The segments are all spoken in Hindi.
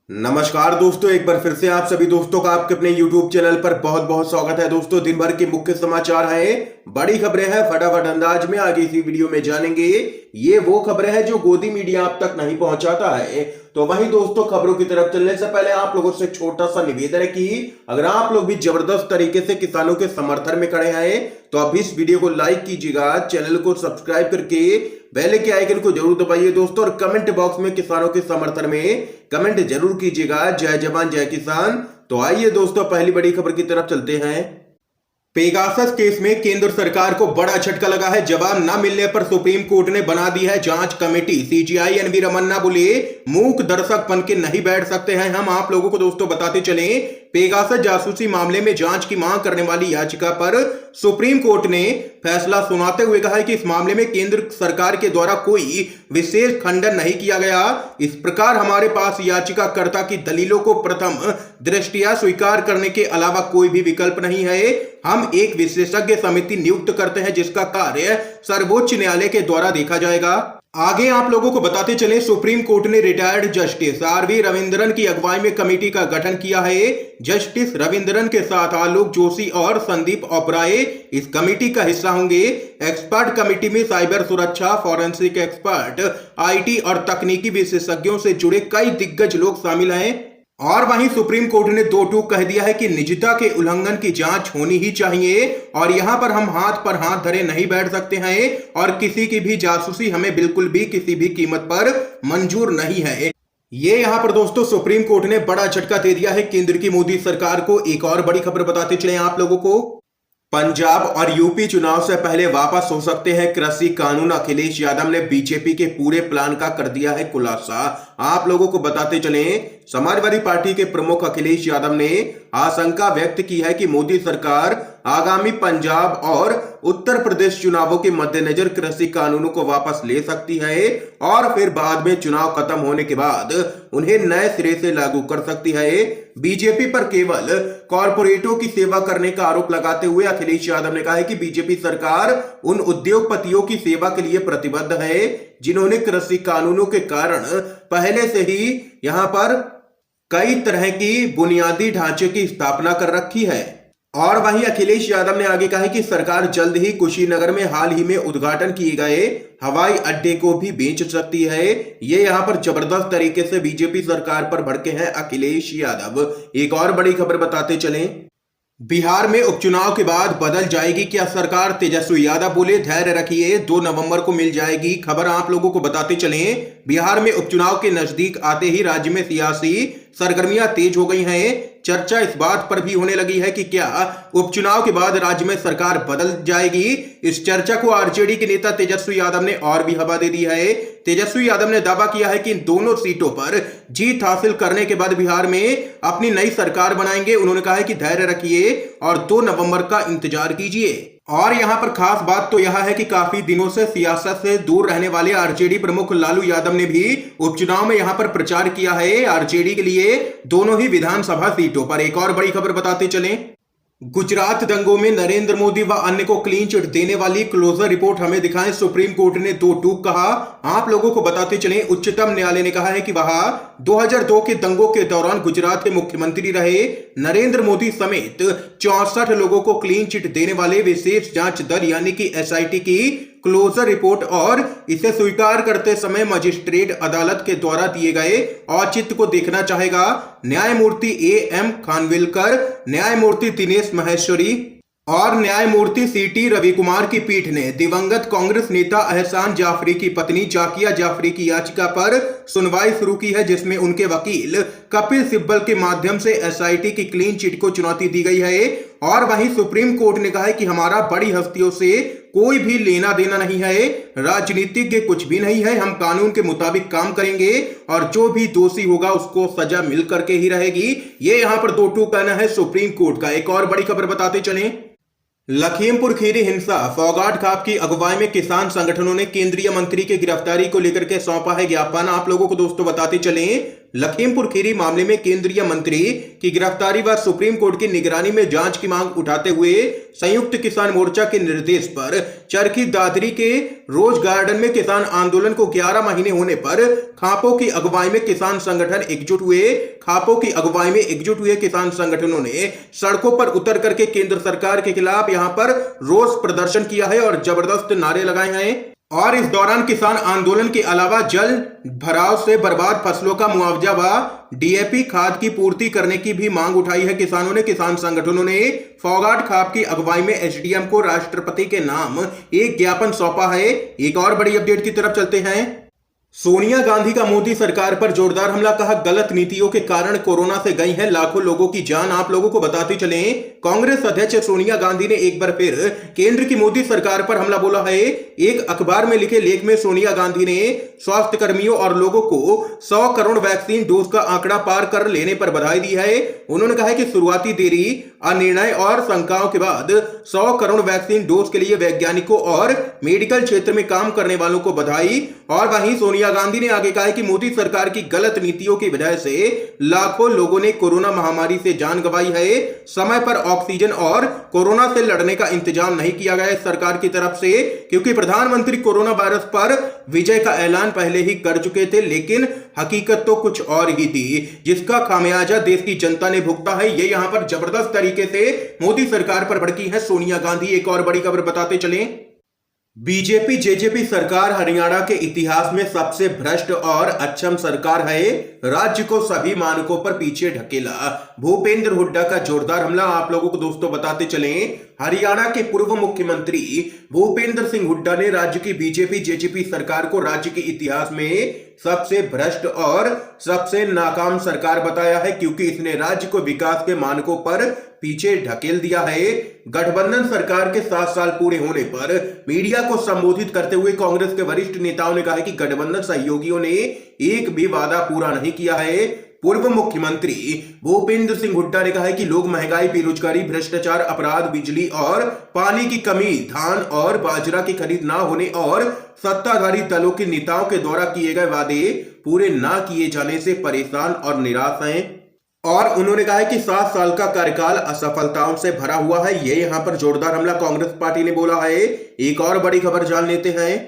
नमस्कार दोस्तों, एक बार फिर से आप सभी दोस्तों का आपके अपने YouTube चैनल पर बहुत बहुत स्वागत है। दोस्तों, दिन भर के मुख्य समाचार हैं, बड़ी खबरें हैं, फटाफट अंदाज में आगे इसी वीडियो में जानेंगे। ये वो खबरें हैं जो गोदी मीडिया आप तक नहीं पहुंचाता है। तो वहीं दोस्तों, खबरों की तरफ चलने से पहले आप लोगों से छोटा सा निवेदन है कि अगर आप लोग भी जबरदस्त तरीके से किसानों के समर्थन में खड़े हैं तो अब इस वीडियो को लाइक कीजिएगा, चैनल को सब्सक्राइब करके बेल के आइकन को जरूर दबाइए दोस्तों, और कमेंट बॉक्स में किसानों के समर्थन में कमेंट जरूर कीजिएगा। जय जवान जय किसान। तो आइए दोस्तों, पहली बड़ी खबर की तरफ चलते हैं। पेगासस केस में केंद्र सरकार को बड़ा झटका लगा है। जवाब न मिलने पर सुप्रीम कोर्ट ने बना दी है जांच कमेटी। सीजीआई एनवी रमन्ना बोले, मूक दर्शक बन के नहीं बैठ सकते हैं हम। आप लोगों को दोस्तों बताते चले, पेगासस जासूसी मामले में जांच की मांग करने वाली याचिका पर सुप्रीम कोर्ट ने फैसला सुनाते हुए कहा है कि इस मामले में केंद्र सरकार के द्वारा कोई विशेष खंडन नहीं किया गया। इस प्रकार हमारे पास याचिकाकर्ता की दलीलों को प्रथम दृष्टया स्वीकार करने के अलावा कोई भी विकल्प नहीं है। हम एक विशेषज्ञ समिति नियुक्त करते हैं जिसका कार्य सर्वोच्च न्यायालय के द्वारा देखा जाएगा। आगे आप लोगों को बताते चले, सुप्रीम कोर्ट ने रिटायर्ड जस्टिस आरवी रविंद्रन की अगुवाई में कमेटी का गठन किया है। जस्टिस रविंद्रन के साथ आलोक जोशी और संदीप ओबराय इस कमेटी का हिस्सा होंगे। एक्सपर्ट कमेटी में साइबर सुरक्षा, फॉरेंसिक एक्सपर्ट, आईटी और तकनीकी विशेषज्ञों से जुड़े कई दिग्गज लोग शामिल हैं। और वहीं सुप्रीम कोर्ट ने दो टूक कह दिया है कि निजता के उल्लंघन की जांच होनी ही चाहिए, और यहां पर हम हाथ पर हाथ धरे नहीं बैठ सकते हैं, और किसी की भी जासूसी हमें बिल्कुल भी किसी भी कीमत पर मंजूर नहीं है। ये यहां पर दोस्तों सुप्रीम कोर्ट ने बड़ा झटका दे दिया है केंद्र की मोदी सरकार को। एक और बड़ी खबर बताते चले आप लोगों को, पंजाब और यूपी चुनाव से पहले वापस हो सकते हैं कृषि कानून। अखिलेश यादव ने बीजेपी के पूरे प्लान का कर दिया है खुलासा। आप लोगों को बताते चलें, समाजवादी पार्टी के प्रमुख अखिलेश यादव ने आशंका व्यक्त की है कि मोदी सरकार आगामी पंजाब और उत्तर प्रदेश चुनावों के मद्देनजर कृषि कानूनों को वापस ले सकती है, और फिर बाद में चुनाव खत्म होने के बाद उन्हें नए सिरे से लागू कर सकती है। बीजेपी पर केवल कॉरपोरेटों की सेवा करने का आरोप लगाते हुए अखिलेश यादव ने कहा है कि बीजेपी सरकार उन उद्योगपतियों की सेवा के लिए प्रतिबद्ध है जिन्होंने कृषि कानूनों के कारण पहले से ही यहां पर कई तरह की बुनियादी ढांचे की स्थापना कर रखी है। और वहीं अखिलेश यादव ने आगे कहा है कि सरकार जल्द ही कुशीनगर में हाल ही में उद्घाटन किए गए हवाई अड्डे को भी बेच सकती है। ये यहां पर जबरदस्त तरीके से बीजेपी सरकार पर भड़के हैं अखिलेश यादव। एक और बड़ी खबर बताते चलें, बिहार में उपचुनाव के बाद बदल जाएगी क्या सरकार? तेजस्वी यादव बोले, धैर्य रखिए, 2 नवंबर को मिल जाएगी खबर। आप लोगों को बताते चलें, बिहार में उपचुनाव के नजदीक आते ही राज्य में सियासी सरगर्मियां तेज हो गई हैं। चर्चा इस बात पर भी होने लगी है कि क्या उपचुनाव के बाद राज्य में सरकार बदल जाएगी। इस चर्चा को आरजेडी के नेता तेजस्वी यादव ने और भी हवा दे दी है। तेजस्वी यादव ने दावा किया है कि इन दोनों सीटों पर जीत हासिल करने के बाद बिहार में अपनी नई सरकार बनाएंगे। उन्होंने कहा है कि धैर्य रखिए और 2 नवंबर का इंतजार कीजिए। और यहां पर खास बात तो यह है कि काफी दिनों से सियासत से दूर रहने वाले आरजेडी प्रमुख लालू यादव ने भी उपचुनाव में यहां पर प्रचार किया है आरजेडी के लिए दोनों ही विधानसभा सीटों पर। एक और बड़ी खबर बताते चलें, गुजरात दंगों में नरेंद्र मोदी व अन्य को क्लीन चिट देने वाली क्लोजर रिपोर्ट हमें दिखाएं। सुप्रीम कोर्ट ने दो टूक कहा। आप लोगों को बताते चलें, उच्चतम न्यायालय ने कहा है कि वह 2002 के दंगों के दौरान गुजरात के मुख्यमंत्री रहे नरेंद्र मोदी समेत 64 लोगों को क्लीन चिट देने वाले विशेष जांच दल यानी कि एसआईटी की क्लोजर रिपोर्ट और इसे स्वीकार करते समय मजिस्ट्रेट अदालत के द्वारा दिए गए औचित्य को देखना चाहेगा। न्यायमूर्ति एएम खानविलकर, न्यायमूर्ति दिनेश महेश्वरी और न्यायमूर्ति सीटी रविकुमार की पीठ ने दिवंगत कांग्रेस नेता एहसान जाफरी की पत्नी जाकिया जाफरी की याचिका पर सुनवाई शुरू की है, जिसमें उनके वकील कपिल सिब्बल के माध्यम से एसआईटी की क्लीन चिट को चुनौती दी गई है। और वहीं सुप्रीम कोर्ट ने कहा है कि हमारा बड़ी हस्तियों से कोई भी लेना देना नहीं है, राजनीतिज्ञ कुछ भी नहीं है, हम कानून के मुताबिक काम करेंगे और जो भी दोषी होगा उसको सजा मिल करके ही रहेगी। ये यहां पर दो टूक कहना है सुप्रीम कोर्ट का। एक और बड़ी खबर बताते चलें, लखीमपुर खीरी हिंसा, फौगाट खाप की अगुवाई में किसान संगठनों ने केंद्रीय मंत्री की गिरफ्तारी को लेकर के सौंपा है ज्ञापन। आप लोगों को दोस्तों बताते चलें, लखीमपुर खीरी मामले में केंद्रीय मंत्री की गिरफ्तारी व सुप्रीम कोर्ट की निगरानी में जांच की मांग उठाते हुए संयुक्त किसान मोर्चा के निर्देश पर चरखी दादरी के रोज गार्डन में किसान आंदोलन को 11 महीने होने पर खापों की अगुवाई में किसान संगठन एकजुट हुए। खापों की अगुवाई में एकजुट हुए किसान संगठनों ने सड़कों पर उतर करके केंद्र सरकार के खिलाफ यहां पर रोष प्रदर्शन किया है और जबरदस्त नारे लगाए हैं। और इस दौरान किसान आंदोलन के अलावा जल भराव से बर्बाद फसलों का मुआवजा व डीएपी खाद की पूर्ति करने की भी मांग उठाई है। किसानों ने किसान संगठनों ने फोगाट खाप की अगुवाई में एसडीएम को राष्ट्रपति के नाम एक ज्ञापन सौंपा है। एक और बड़ी अपडेट की तरफ चलते हैं। सोनिया गांधी का मोदी सरकार पर जोरदार हमला, कहा गलत नीतियों के कारण कोरोना से गई है लाखों लोगों की जान। आप लोगों को बताते चलें, कांग्रेस अध्यक्ष सोनिया गांधी ने एक बार फिर केंद्र की मोदी सरकार पर हमला बोला है। एक अखबार में लिखे लेख में सोनिया गांधी ने स्वास्थ्य कर्मियों और लोगों को 100 करोड़ वैक्सीन डोज का आंकड़ा पार कर लेने पर बधाई दी है। उन्होंने कहा है कि शुरुआती देरी, अनिर्णय और शंकाओं के बाद 100 करोड़ वैक्सीन डोज के लिए वैज्ञानिकों और मेडिकल क्षेत्र में काम करने वालों को बधाई। और वहीं सोनिया गांधी ने आगे कहा है कि मोदी सरकार की गलत नीतियों की वजह से लाखों लोगों ने कोरोना महामारी से जान गंवाई है। समय पर ऑक्सीजन और कोरोना से लड़ने का इंतजाम नहीं किया गया है सरकार की तरफ से, क्योंकि प्रधानमंत्री कोरोना वायरस पर विजय का ऐलान पहले ही कर चुके थे, लेकिन हकीकत तो कुछ और ही थी, जिसका खामियाजा देश की जनता ने भुगता है। ये यहां पर जबरदस्त तरीके से मोदी सरकार पर भड़की है सोनिया गांधी। एक और बड़ी खबर बताते चलें, बीजेपी जेजेपी सरकार हरियाणा के इतिहास में सबसे भ्रष्ट और अक्षम सरकार है। राज्य को सभी मानकों पर पीछे ढकेला, भूपेंद्र हुड्डा का जोरदार हमला। आप लोगों को दोस्तों बताते चलें, हरियाणा के पूर्व मुख्यमंत्री भूपेंद्र सिंह हुड्डा ने राज्य की बीजेपी जेजेपी सरकार को राज्य के इतिहास में सबसे भ्रष्ट और सबसे नाकाम सरकार बताया है, क्योंकि इसने राज्य को विकास के मानकों पर पीछे ढकेल दिया है। गठबंधन सरकार के 7 साल पूरे होने पर मीडिया को संबोधित करते हुए कांग्रेस के वरिष्ठ नेताओं ने कहा कि गठबंधन सहयोगियों ने एक भी वादा पूरा नहीं किया है। पूर्व मुख्यमंत्री भूपेंद्र सिंह हुड्डा ने कहा है कि लोग महंगाई, बेरोजगारी, भ्रष्टाचार, अपराध, बिजली और पानी की कमी, धान और बाजरा की खरीद ना होने और सत्ताधारी दलों के नेताओं के द्वारा किए गए वादे पूरे ना किए जाने से परेशान और निराश हैं। और उन्होंने कहा है कि 7 साल का कार्यकाल असफलताओं से भरा हुआ है। ये यहां पर जोरदार हमला कांग्रेस पार्टी ने बोला है। एक और बड़ी खबर जान लेते हैं,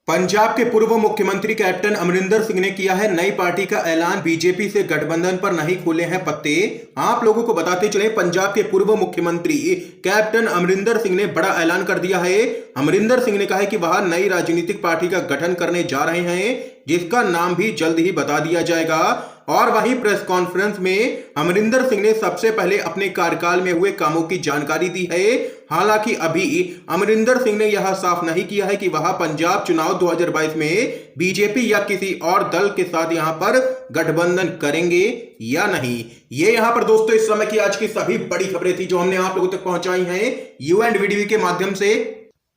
पंजाब के पूर्व मुख्यमंत्री कैप्टन अमरिंदर सिंह ने किया है नई पार्टी का ऐलान, बीजेपी से गठबंधन पर नहीं खोले हैं पत्ते। आप लोगों को बताते चले, पंजाब के पूर्व मुख्यमंत्री कैप्टन अमरिंदर सिंह ने बड़ा ऐलान कर दिया है। अमरिंदर सिंह ने कहा है कि वह नई राजनीतिक पार्टी का गठन करने जा रहे हैं, जिसका नाम भी जल्द ही बता दिया जाएगा। और वहीं प्रेस कॉन्फ्रेंस में अमरिंदर सिंह ने सबसे पहले अपने कार्यकाल में हुए कामों की जानकारी दी है। हालांकि अभी अमरिंदर सिंह ने यह साफ नहीं किया है कि वह पंजाब चुनाव 2022 में बीजेपी या किसी और दल के साथ यहां पर गठबंधन करेंगे या नहीं। ये यहां पर दोस्तों इस समय की आज की सभी बड़ी खबरें थी जो हमने आप लोगों तक पहुंचाई हैं यू एंड वीडियो के माध्यम से।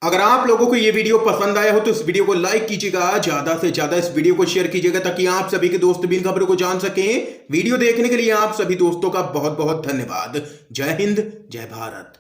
अगर आप लोगों को ये वीडियो पसंद आया हो तो इस वीडियो को लाइक कीजिएगा, ज्यादा से ज्यादा इस वीडियो को शेयर कीजिएगा, ताकि आप सभी के दोस्त भी इन खबरों को जान सकें। वीडियो देखने के लिए आप सभी दोस्तों का बहुत बहुत धन्यवाद। जय हिंद, जय भारत।